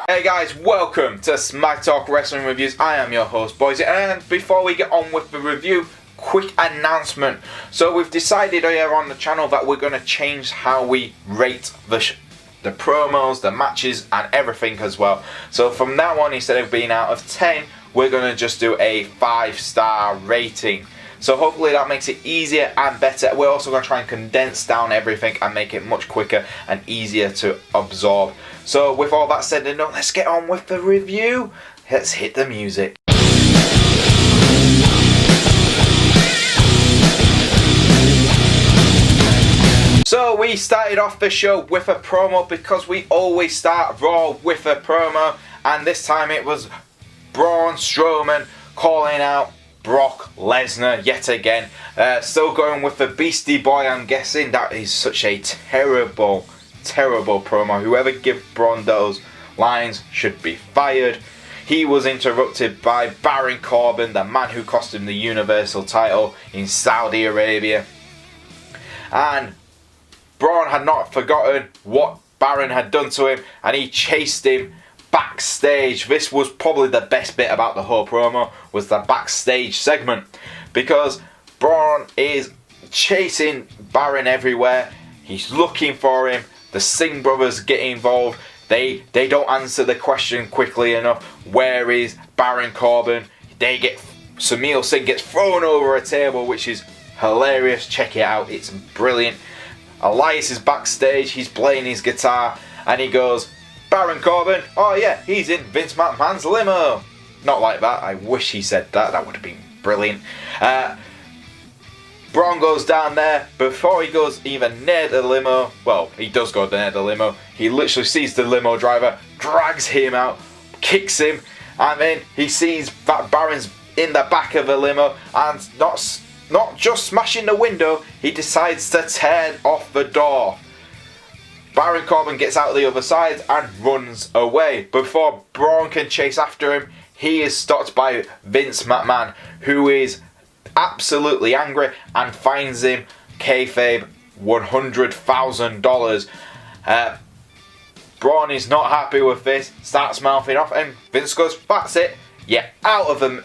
Hey guys, welcome to Smack Talk Wrestling Reviews. I am your host, Boise, and before we get on with the review, quick announcement. So we've decided here on the channel that we're going to change how we rate the promos, the matches, and everything as well. So from now on, instead of being out of 10, we're going to just do a 5-star rating. So hopefully that makes it easier and better. We're also going to try and condense down everything and make it much quicker and easier to absorb. So with all that said and done, let's get on with the review. Let's hit the music. So we started off the show with a promo because we always start Raw with a promo, and this time it was Braun Strowman calling out Brock Lesnar yet again. Still going with the Beastie Boy, I'm guessing. That is such a terrible promo. Whoever gave Braun those lines should be fired. He was interrupted by Baron Corbin, the man who cost him the Universal title in Saudi Arabia. And Braun had not forgotten what Baron had done to him, and he chased him backstage. This was probably the best bit about the whole promo, was the backstage segment, because Braun is chasing Baron everywhere. He's looking for him. The Singh brothers get involved. They don't answer the question quickly enough. Where is Baron Corbin? Sunil Singh gets thrown over a table, which is hilarious. Check it out, it's brilliant. Elias is backstage, he's playing his guitar, and he goes, Baron Corbin, oh yeah, he's in Vince McMahon's limo. Not like that, I wish he said that, that would have been brilliant. Braun goes down there. Before he goes even near the limo, well, he does go near the limo, he literally sees the limo driver, drags him out, kicks him, and then he sees that Baron's in the back of the limo, and not just smashing the window, he decides to tear off the door. Baron Corbin gets out the other side and runs away. Before Braun can chase after him, he is stopped by Vince McMahon, who is absolutely angry and fines him kayfabe $100,000. Braun is not happy with this, starts mouthing off, and Vince goes, that's it, you're out of the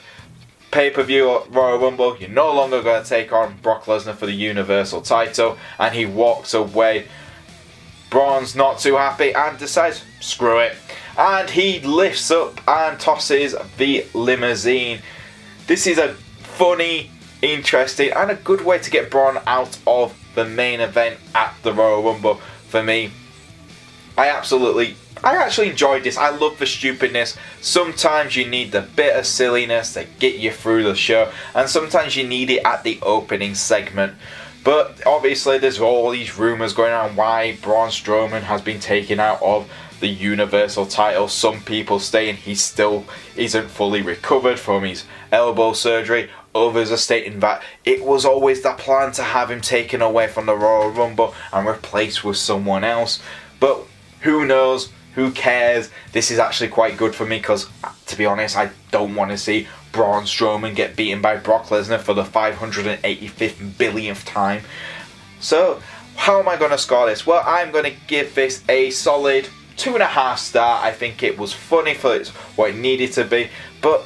pay-per-view or Royal Rumble, you're no longer going to take on Brock Lesnar for the Universal title, and he walks away. Braun's not too happy and decides, screw it, and he lifts up and tosses the limousine. This is a funny, interesting, and a good way to get Braun out of the main event at the Royal Rumble. For me, I actually enjoyed this. I love the stupidness. Sometimes you need the bit of silliness to get you through the show, and sometimes you need it at the opening segment. But obviously there's all these rumours going on why Braun Strowman has been taken out of the Universal title. Some people saying he still isn't fully recovered from his elbow surgery. Others are stating that it was always the plan to have him taken away from the Royal Rumble and replaced with someone else. But who knows? Who cares? This is actually quite good for me because, to be honest, I don't want to see Braun Strowman get beaten by Brock Lesnar for the 585th billionth time. So, how am I going to score this? Well, I'm going to give this a solid 2.5 star. I think it was funny for what it needed to be, but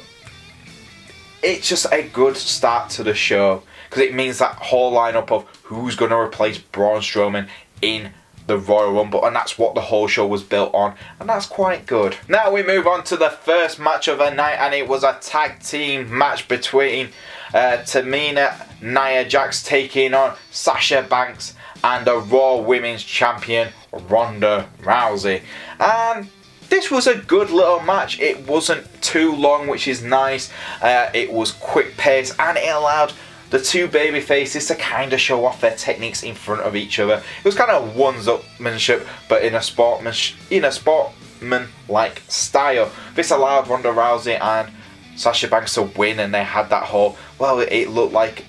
it's just a good start to the show because it means that whole lineup of who's going to replace Braun Strowman in the Royal Rumble, and that's what the whole show was built on, and that's quite good. Now we move on to the first match of the night, and it was a tag team match between Tamina, Jaxs taking on Sasha Banks and the Raw Women's Champion Ronda Rousey. And this was a good little match. It wasn't too long, which is nice. It was quick pace, and it allowed the two baby faces to kind of show off their techniques in front of each other. It was kind of one-upmanship, but in a sportsman-like style. This allowed Ronda Rousey and Sasha Banks to win, and they had that whole, well, it looked like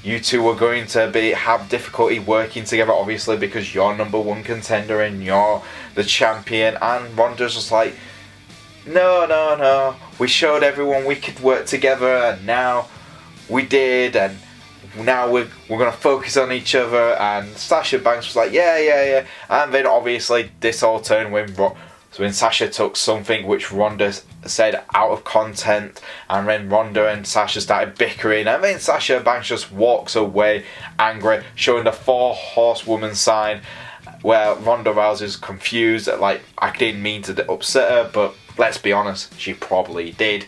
you two were going to have difficulty working together, obviously, because you're #1 contender and you're the champion. And Ronda's just like, no, we showed everyone we could work together, and now we did, and now we're going to focus on each other. And Sasha Banks was like, yeah. And then obviously this all turned when So when Sasha took something which Ronda said out of content, and then Ronda and Sasha started bickering, and then Sasha Banks just walks away angry, showing the 4 horsewoman sign, where Ronda Rousey's confused, like, I didn't mean to upset her, but let's be honest, she probably did.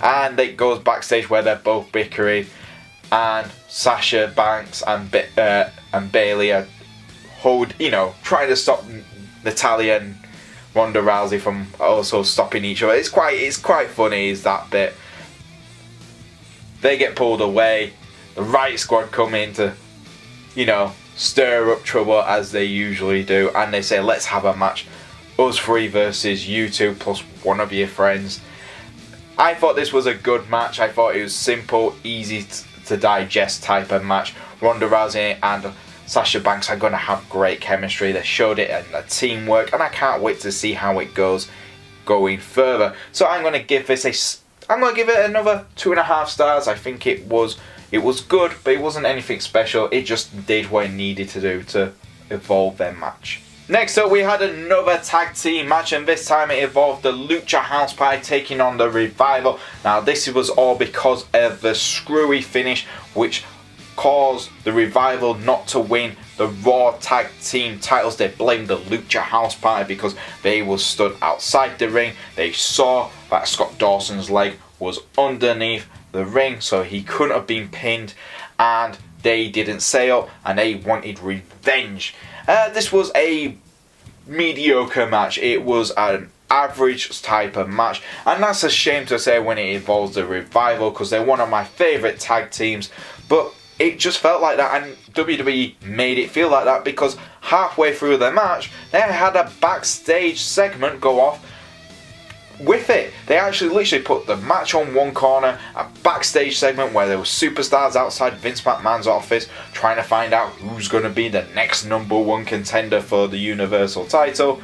And it goes backstage where they're both bickering, and Sasha Banks and Bayley are trying to stop Natalya and Ronda Rousey from also stopping each other. It's quite funny, is that bit. They get pulled away. The Riott Squad come in to, stir up trouble as they usually do, and they say, let's have a match. Us 3 versus you 2 plus one of your friends. I thought this was a good match. I thought it was simple, easy to digest type of match. Ronda Rousey and Sasha Banks are going to have great chemistry. They showed it in the teamwork, and I can't wait to see how it goes going further. So I'm going to give this it another 2.5 stars. I think it was good, but it wasn't anything special. It just did what it needed to do to evolve their match. Next up, we had another tag team match, and this time it involved the Lucha House Party taking on the Revival. Now, this was all because of the screwy finish, which caused the Revival not to win the Raw Tag Team titles. They blamed the Lucha House Party because they were stood outside the ring. They saw that Scott Dawson's leg was underneath the ring, so he couldn't have been pinned, and they didn't say up, and they wanted revenge. This was a mediocre match. It was an average type of match, and that's a shame to say when it involves the Revival, because they're one of my favourite tag teams, but it just felt like that, and WWE made it feel like that because halfway through the match they had a backstage segment go off with it. They actually literally put the match on one corner, a backstage segment where there were superstars outside Vince McMahon's office trying to find out who's going to be the next #1 contender for the Universal title,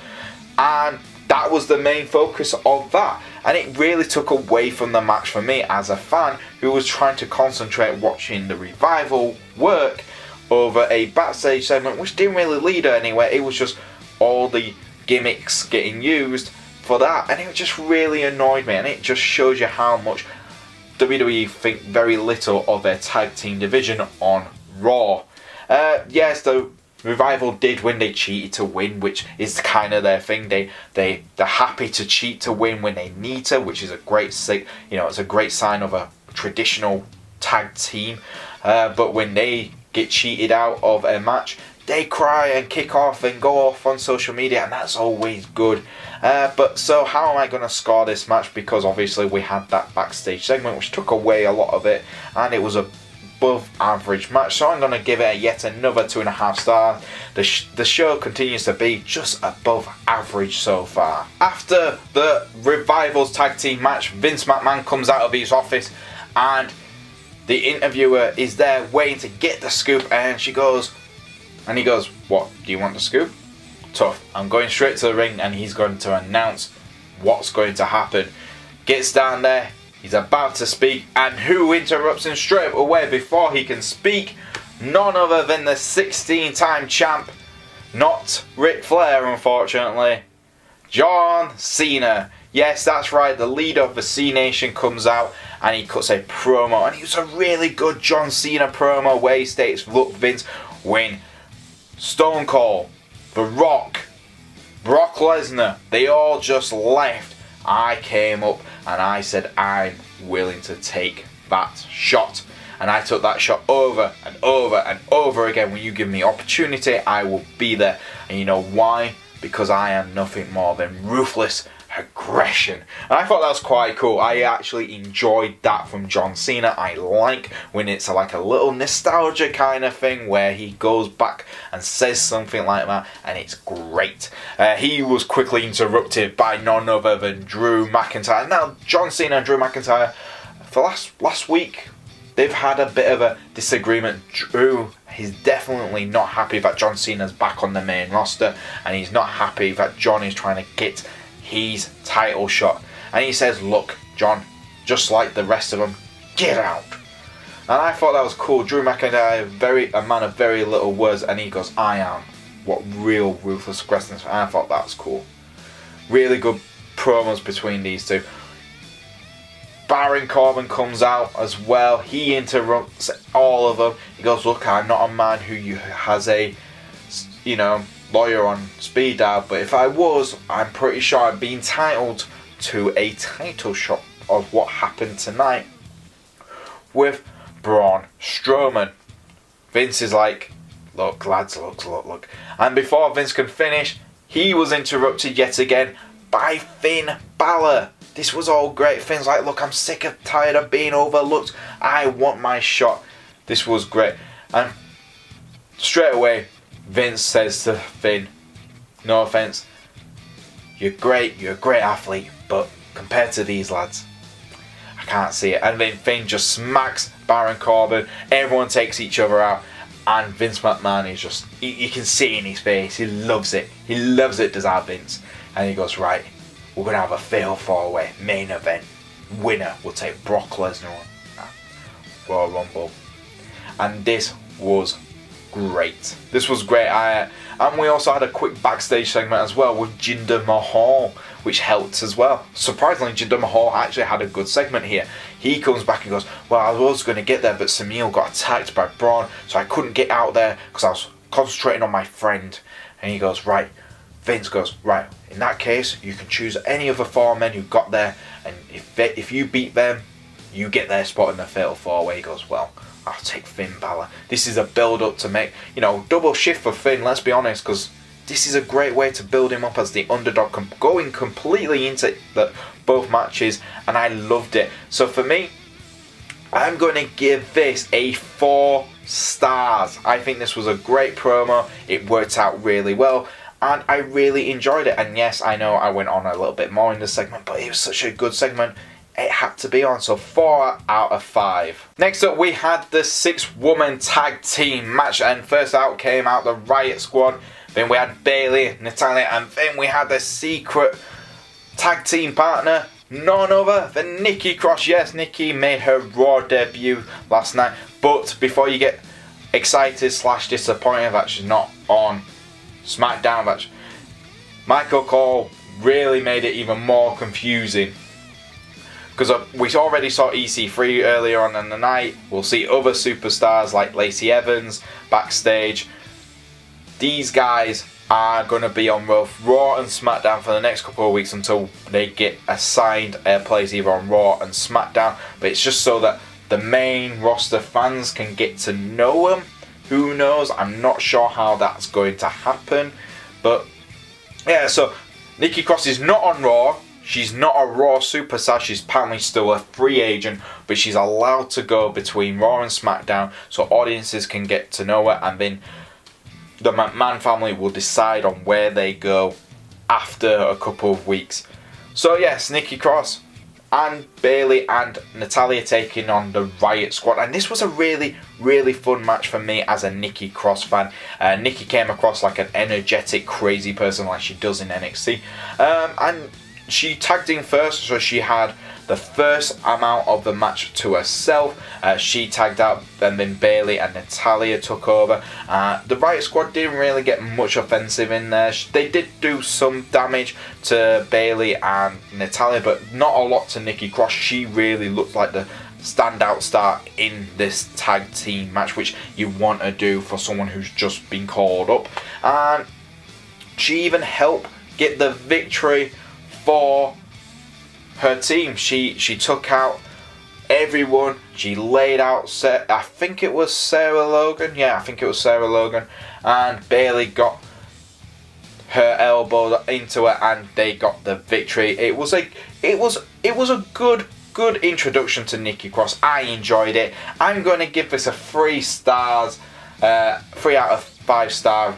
and that was the main focus of that, and it really took away from the match for me as a fan who was trying to concentrate watching the Revival work over a backstage segment which didn't really lead anywhere. It was just all the gimmicks getting used for that, and it just really annoyed me, and it just shows you how much WWE think very little of their tag team division on Raw. Yes, the Revival did win. They cheated to win, which is kind of their thing. They're happy to cheat to win when they need to, which is a great it's a great sign of a traditional tag team. But when they get cheated out of a match, they cry and kick off and go off on social media, and that's always good. But so how am I going to score this match? Because obviously we had that backstage segment which took away a lot of it, and it was a above average match, so I'm going to give it yet another 2.5 stars. The show continues to be just above average so far. After the Revival's tag team match, Vince McMahon comes out of his office and the interviewer is there waiting to get the scoop, and he goes, what, do you want the scoop? Tough. I'm going straight to the ring, and he's going to announce what's going to happen. Gets down there, he's about to speak, and who interrupts him straight away before he can speak? None other than the 16-time champ, not Ric Flair unfortunately, John Cena. Yes, that's right, the leader of the C Nation comes out and he cuts a promo, and it was a really good John Cena promo where he states, look Vince, when Stone Cold, The Rock, Brock Lesnar, they all just left, I came up and I said I'm willing to take that shot. And I took that shot over and over and over again. When you give me opportunity, I will be there. And you know why? Because I am nothing more than ruthless aggression. And I thought that was quite cool. I actually enjoyed that from John Cena. I like when it's like a little nostalgia kind of thing where he goes back and says something like that, and it's great. He was quickly interrupted by none other than Drew McIntyre. Now, John Cena and Drew McIntyre, for last week, they've had a bit of a disagreement. Drew, he's definitely not happy that John Cena's back on the main roster, and he's not happy that John is trying to get his title shot. And he says, look, John, just like the rest of them, get out. And I thought that was cool. Drew McIntyre, a man of very little words, and he goes, I am what real ruthless aggression is. And I thought that was cool. Really good promos between these two. Baron Corbin comes out as well. He interrupts all of them. He goes, look, I'm not a man who has a, lawyer on speed dial, but if I was, I'm pretty sure I'd be entitled to a title shot of what happened tonight with Braun Strowman. Vince is like, look, lads, look. And before Vince can finish, he was interrupted yet again by Finn Balor. This was all great. Finn's like, look, I'm sick and tired of being overlooked. I want my shot. This was great. And straight away, Vince says to Finn, no offense, you're a great athlete, but compared to these lads, I can't see it. And then Finn just smacks Baron Corbin. Everyone takes each other out. And Vince McMahon is just, you can see in his face, he loves it. He loves it, does our Vince. And he goes, right, we're going to have a fatal 4-way main event. Winner will take Brock Lesnar on Royal Rumble. And this was great. This was great. And we also had a quick backstage segment as well with Jinder Mahal, which helped as well. Surprisingly, Jinder Mahal actually had a good segment here. He comes back and goes, well, I was going to get there, but Samuel got attacked by Braun, so I couldn't get out there because I was concentrating on my friend. And he goes, right. Vince goes, right, in that case, you can choose any of the 4 men who got there, and if you beat them, you get their spot in the Fatal 4-Way. He goes, well, I'll take Finn Balor. This is a build-up to make, double shift for Finn, let's be honest, because this is a great way to build him up as the underdog, going completely into both matches, and I loved it. So for me, I'm going to give this a 4 stars. I think this was a great promo. It worked out really well. And I really enjoyed it. And yes, I know I went on a little bit more in this segment, but it was such a good segment, it had to be on. So 4 out of 5. Next up, we had the 6-woman tag team match. And first out came out the Riott Squad. Then we had Bayley, Natalya, and then we had the secret tag team partner, none other than Nikki Cross. Yes, Nikki made her Raw debut last night. But before you get excited / disappointed that she's not on SmackDown match, Michael Cole really made it even more confusing, because we already saw EC3 earlier on in the night. We'll see other superstars like Lacey Evans backstage. These guys are going to be on both Raw and SmackDown for the next couple of weeks until they get assigned a place either on Raw and SmackDown, but it's just so that the main roster fans can get to know them. Who knows? I'm not sure how that's going to happen. But yeah, so Nikki Cross is not on Raw. She's not a Raw superstar. She's apparently still a free agent, but she's allowed to go between Raw and SmackDown so audiences can get to know her, and then the McMahon family will decide on where they go after a couple of weeks. So yes, Nikki Cross and Bayley and Natalya taking on the Riott Squad, and this was a really, really fun match for me as a Nikki Cross fan. Nikki came across like an energetic, crazy person like she does in NXT, and she tagged in first, so she had the first amount of the match to herself. She tagged out, and then Bayley and Natalya took over. The Riott Squad didn't really get much offensive in there. They did do some damage to Bayley and Natalya, but not a lot to Nikki Cross. She really looked like the standout star in this tag team match, which you want to do for someone who's just been called up. And she even helped get the victory for her team. She took out everyone. She laid out, I think it was Sarah Logan. Yeah, I think it was Sarah Logan. And Bayley got her elbow into her, and they got the victory. It was a good introduction to Nikki Cross. I enjoyed it. I'm going to give this a 3 stars, 3 out of 5 star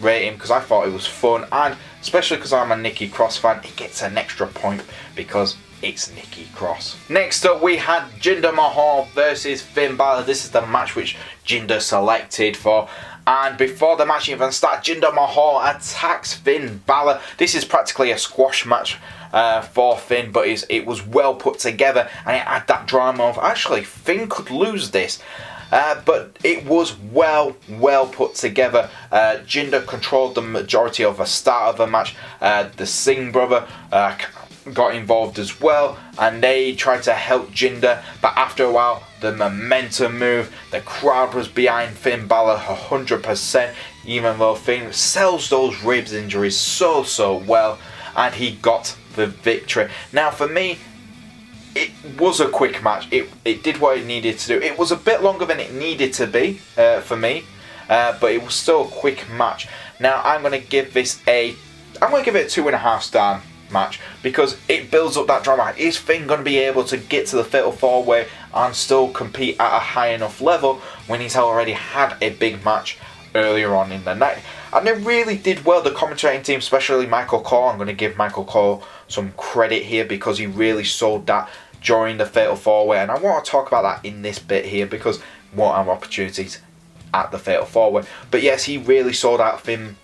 rating, because I thought it was fun, and especially because I'm a Nikki Cross fan, it gets an extra point because it's Nikki Cross. Next up, we had Jinder Mahal versus Finn Balor. This is the match which Jinder selected for. And before the match even starts, Jinder Mahal attacks Finn Balor. This is practically a squash match for Finn, but it was well put together, and it had that drama of actually Finn could lose this. but it was well put together. Jinder controlled the majority of the start of the match. The Singh brother got involved as well, and they tried to help Jinder, but after a while the momentum moved. The crowd was behind Finn Balor 100%, even though Finn sells those ribs injuries so well, and he got the victory. Now for me, it was a quick match. It did what it needed to do. It was a bit longer than it needed to be for me, but it was still a quick match. Now I'm going to give it a 2.5 star match, because it builds up that drama. Is Finn going to be able to get to the Fatal 4-Way and still compete at a high enough level when he's already had a big match earlier on in the night? And they really did well, the commentating team, especially Michael Cole. I'm going to give Michael Cole some credit here, because he really sold that during the Fatal 4-Way, and I want to talk about that in this bit here, because we won't have opportunities at the Fatal 4-Way. But yes, he really sold out Finn's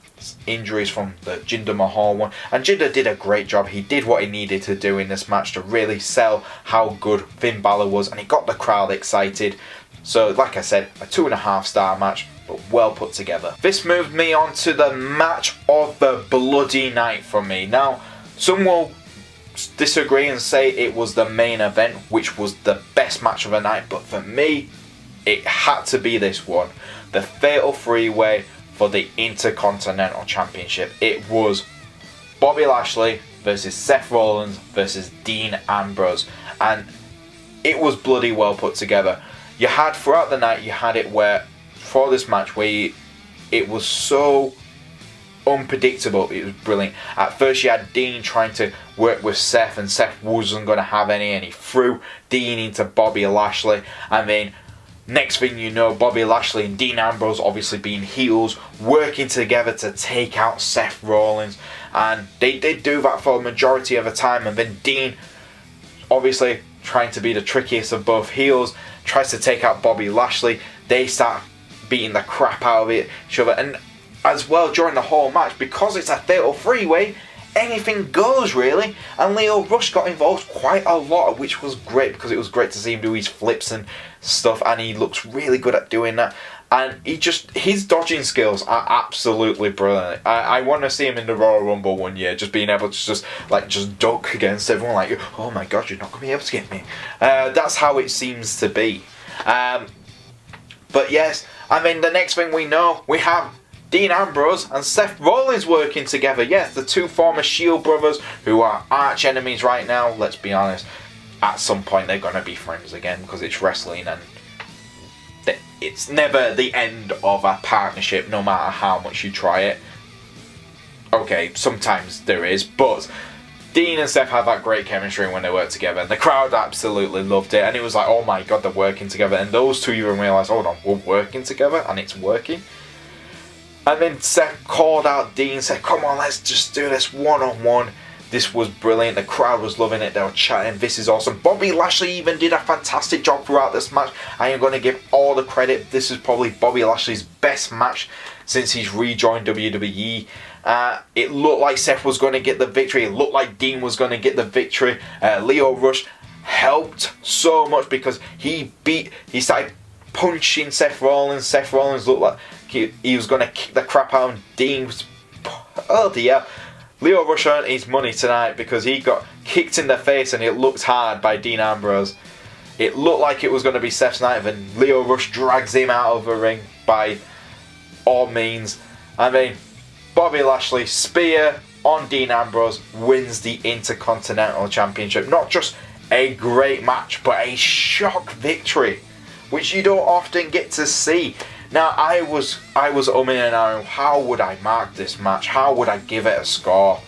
injuries from the Jinder Mahal one, and Jinder did a great job. He did what he needed to do in this match to really sell how good Finn Balor was, and it got the crowd excited. So like I said, a 2.5 star match, but well put together. This moved me on to the match of the bloody night for me. Now, some will disagree and say it was the main event, which was the best match of the night, but for me, it had to be this one, the Fatal 3-Way for the Intercontinental Championship. It was Bobby Lashley versus Seth Rollins versus Dean Ambrose, and it was bloody well put together. You had throughout the night, you had it where for this match where it was so unpredictable. It was brilliant. At first you had Dean trying to work with Seth, and Seth wasn't going to have any, and he threw Dean into Bobby Lashley, and then next thing you know, Bobby Lashley and Dean Ambrose, obviously being heels, working together to take out Seth Rollins, and they did do that for the majority of the time. And then Dean, obviously trying to be the trickiest of both heels, tries to take out Bobby Lashley. They start beating the crap out of each other, and as well during the whole match, because it's a Fatal 3-Way, anything goes really, and Lio Rush got involved quite a lot, which was great, because it was great to see him do his flips and stuff, and he looks really good at doing that. And his dodging skills are absolutely brilliant. I want to see him in the Royal Rumble one year, just being able to just duck against everyone, like, oh my god, you're not going to be able to get me. That's how it seems to be. But yes, I mean, the next thing we know, we have Dean Ambrose and Seth Rollins working together. Yes, the two former Shield brothers who are arch enemies right now. Let's be honest, at some point they're going to be friends again, because it's wrestling, and it's never the end of a partnership, no matter how much you try it. Okay, sometimes there is, but Dean and Seth have that great chemistry when they work together, and the crowd absolutely loved it, and it was like, oh my god, they're working together, and those two even realised, hold on, we're working together, and it's working. And then Seth called out Dean, said, come on, let's just do this one-on-one. This was brilliant. The crowd was loving it. They were chatting. This is awesome. Bobby Lashley even did a fantastic job throughout this match. I am going to give all the credit. This is probably Bobby Lashley's best match since he's rejoined WWE. It looked like Seth was going to get the victory. It looked like Dean was going to get the victory. Lio Rush helped so much, because he started punching Seth Rollins. Seth Rollins looked like he was going to kick the crap out of Dean. Oh dear. Lio Rush earned his money tonight, because he got kicked in the face, and it looked hard by Dean Ambrose. It looked like it was going to be Seth's night, and Lio Rush drags him out of the ring by all means. I mean, Bobby Lashley spear on Dean Ambrose wins the Intercontinental Championship. Not just a great match, but a shock victory, which you don't often get to see. Now, I was umming and ahhing, how would I mark this match? How would I give it a score?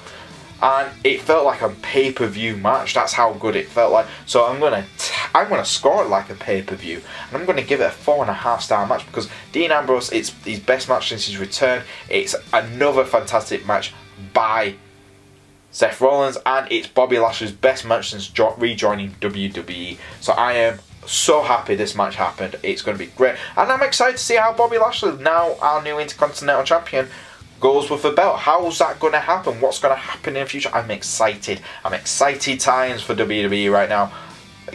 And it felt like a pay-per-view match. That's how good it felt like. So I'm gonna score it like a pay-per-view, and I'm gonna give it a 4.5 star match, because Dean Ambrose, it's his best match since his return. It's another fantastic match by Seth Rollins, and it's Bobby Lashley's best match since rejoining WWE. So I am so happy this match happened. It's going to be great, and I'm excited to see how Bobby Lashley, now our new Intercontinental Champion, goes with the belt. How's that going to happen? What's going to happen in the future? I'm excited. I'm excited times for WWE right now.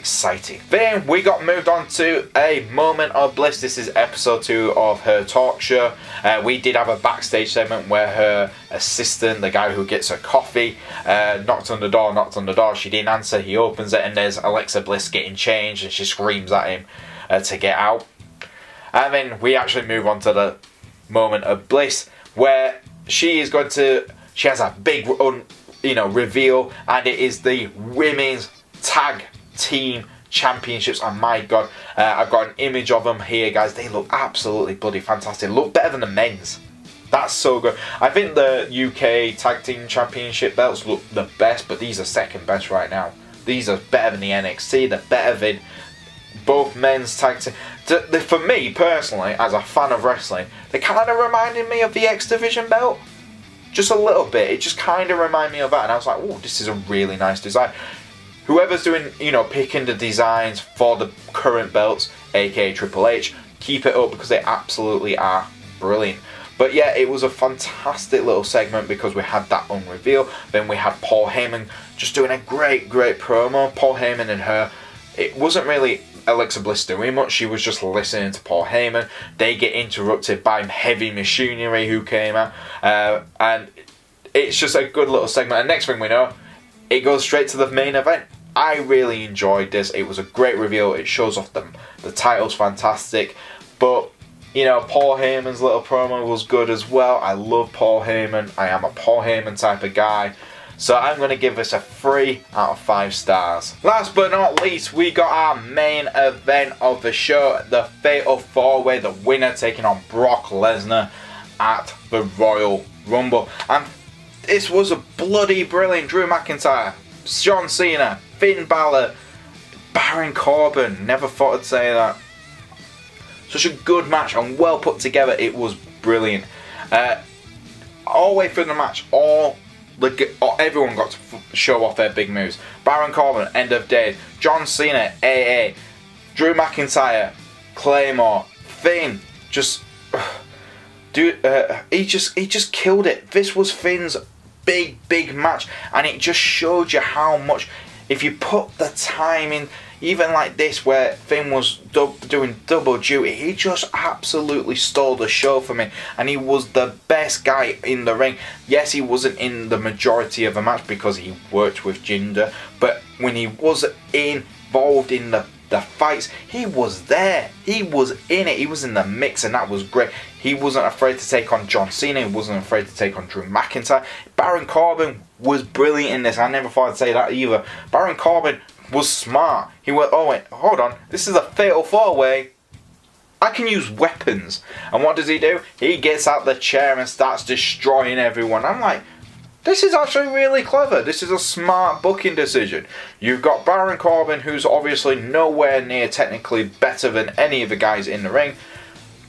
exciting. Then we got moved on to a moment of Bliss. This is episode 2 of her talk show. We did have a backstage segment where her assistant, the guy who gets her coffee, knocked on the door. She didn't answer. He opens it and there's Alexa Bliss getting changed and she screams at him to get out. And then we actually move on to the moment of Bliss where she has a big reveal, and it is the women's tag team championships. And my god, I've got an image of them here, guys. They look absolutely bloody fantastic. Look better than the men's. That's so good. I think the UK tag team championship belts look the best, but these are second best right now. These are better than the NXT. They're better than both men's tag team. For me personally, as a fan of wrestling, they kind of reminded me of the X Division belt. Just a little bit. It just kind of reminded me of that, and I was like, oh, this is a really nice design. Whoever's doing, picking the designs for the current belts, aka Triple H, keep it up because they absolutely are brilliant. But yeah, it was a fantastic little segment because we had that unreveal. Then we had Paul Heyman just doing a great promo. Paul Heyman and her, it wasn't really Alexa Bliss doing much. She was just listening to Paul Heyman. They get interrupted by Heavy Machinery who came out. And it's just a good little segment. And next thing we know, it goes straight to the main event. I really enjoyed this. It was a great reveal. It shows off the title's fantastic. But, Paul Heyman's little promo was good as well. I love Paul Heyman. I am a Paul Heyman type of guy. So I'm going to give this a 3 out of 5 stars. Last but not least, we got our main event of the show. The Fatal 4-Way. The winner taking on Brock Lesnar at the Royal Rumble. And this was a bloody brilliant Drew McIntyre, John Cena, Finn Balor, Baron Corbin. Never thought I'd say that. Such a good match and well put together. It was brilliant. All the way through the match, everyone got to show off their big moves. Baron Corbin, End of Days. John Cena, AA. Drew McIntyre, Claymore. Finn, he just killed it. This was Finn's big match, and it just showed you how much, if you put the time in, even like this where Finn was doing double duty, he just absolutely stole the show for me, and he was the best guy in the ring. Yes, he wasn't in the majority of the match because he worked with Jinder, but when he was involved in the fights, he was there. He was in it. He was in the mix, and that was great. He wasn't afraid to take on John Cena. He wasn't afraid to take on Drew McIntyre. Baron Corbin was brilliant in this. I never thought I'd say that either. Baron Corbin was smart. He went, oh wait, hold on. This is a Fatal 4-Way. I can use weapons. And what does he do? He gets out the chair and starts destroying everyone. I'm like, this is actually really clever. This is a smart booking decision. You've got Baron Corbin, who's obviously nowhere near technically better than any of the guys in the ring,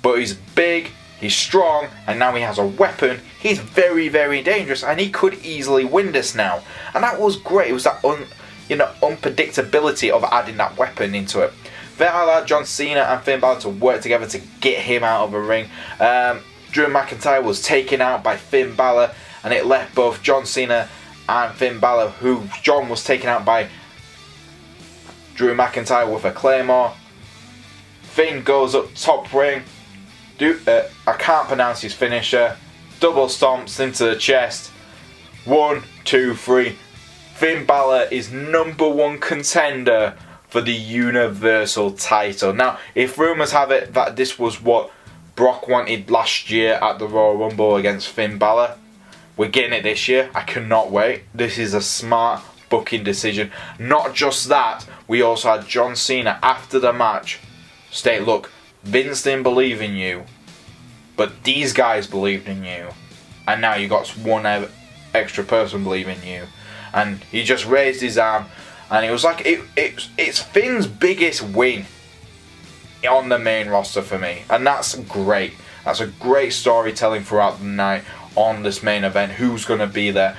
but he's big, he's strong, and now he has a weapon. He's very dangerous, and he could easily win this now. And that was great. It was that unpredictability of adding that weapon into it. Then I allowed John Cena and Finn Balor to work together to get him out of the ring. Drew McIntyre was taken out by Finn Balor, and it left both John Cena and Finn Balor, who John was taken out by Drew McIntyre with a Claymore. Finn goes up top ring. I can't pronounce his finisher. Double stomps into the chest. 1, 2, 3. Finn Balor is #1 contender for the Universal title. Now, if rumours have it that this was what Brock wanted last year at the Royal Rumble against Finn Balor, we're getting it this year. I cannot wait. This is a smart booking decision. Not just that, we also had John Cena after the match state, look, Vince didn't believe in you, but these guys believed in you, and now you got one extra person believing in you. And he just raised his arm, and it was like it's Finn's biggest win on the main roster for me, and that's great. That's a great storytelling throughout the night on this main event. Who's going to be there?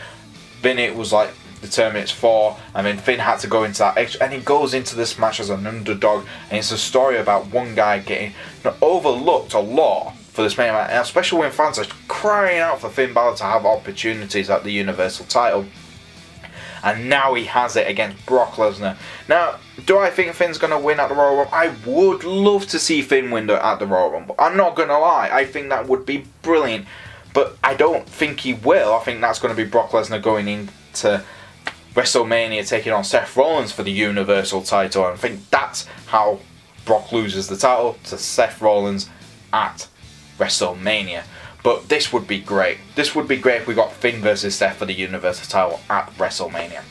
Then it was like determined it's 4, and then Finn had to go into that extra, and he goes into this match as an underdog, and it's a story about one guy getting overlooked a lot for this main event, and especially when fans are crying out for Finn Balor to have opportunities at the Universal title. and now he has it against Brock Lesnar. Now, do I think Finn's going to win at the Royal Rumble? I would love to see Finn win at the Royal Rumble. I'm not going to lie, I think that would be brilliant, but I don't think he will. I think that's going to be Brock Lesnar going into WrestleMania taking on Seth Rollins for the Universal title, and I think that's how Brock loses the title to Seth Rollins at WrestleMania. But this would be great. This would be great if we got Finn versus Seth for the Universal title at WrestleMania.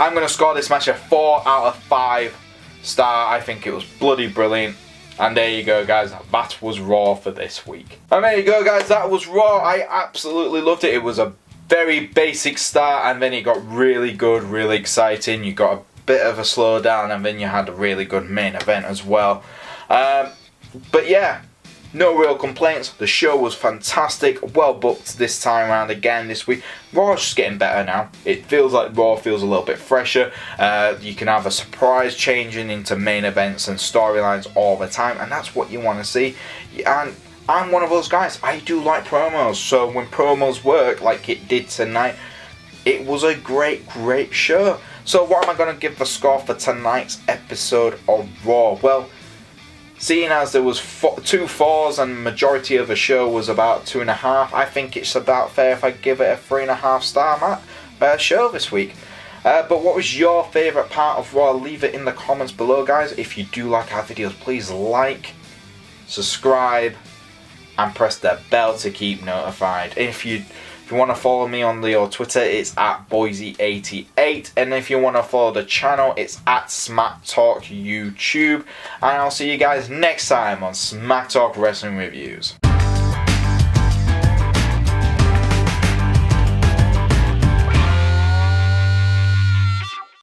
I'm going to score this match a 4 out of 5 star. I think it was bloody brilliant. And there you go, guys. That was Raw for this week. And there you go, guys. That was Raw. I absolutely loved it. It was a very basic start, and then it got really good, really exciting. You got a bit of a slowdown, and then you had a really good main event as well. But yeah, no real complaints. The show was fantastic, well booked this time around again this week. Raw's just getting better now. It feels like Raw feels a little bit fresher. You can have a surprise changing into main events and storylines all the time, and that's what you want to see. And I'm one of those guys. I do like promos, so when promos work like it did tonight, it was a great show. So what am I going to give the score for tonight's episode of Raw? Well, seeing as there was 2 4s and the majority of the show was about 2.5, I think it's about fair if I give it a 3.5 star show this week. But what was your favourite part of Raw? Leave it in the comments below, guys. If you do like our videos, please like, subscribe, and press the bell to keep notified. If you want to follow me on the Twitter, it's at Boise88, and if you want to follow the channel, it's at Smack Talk YouTube. And I'll see you guys next time on Smack Talk Wrestling Reviews.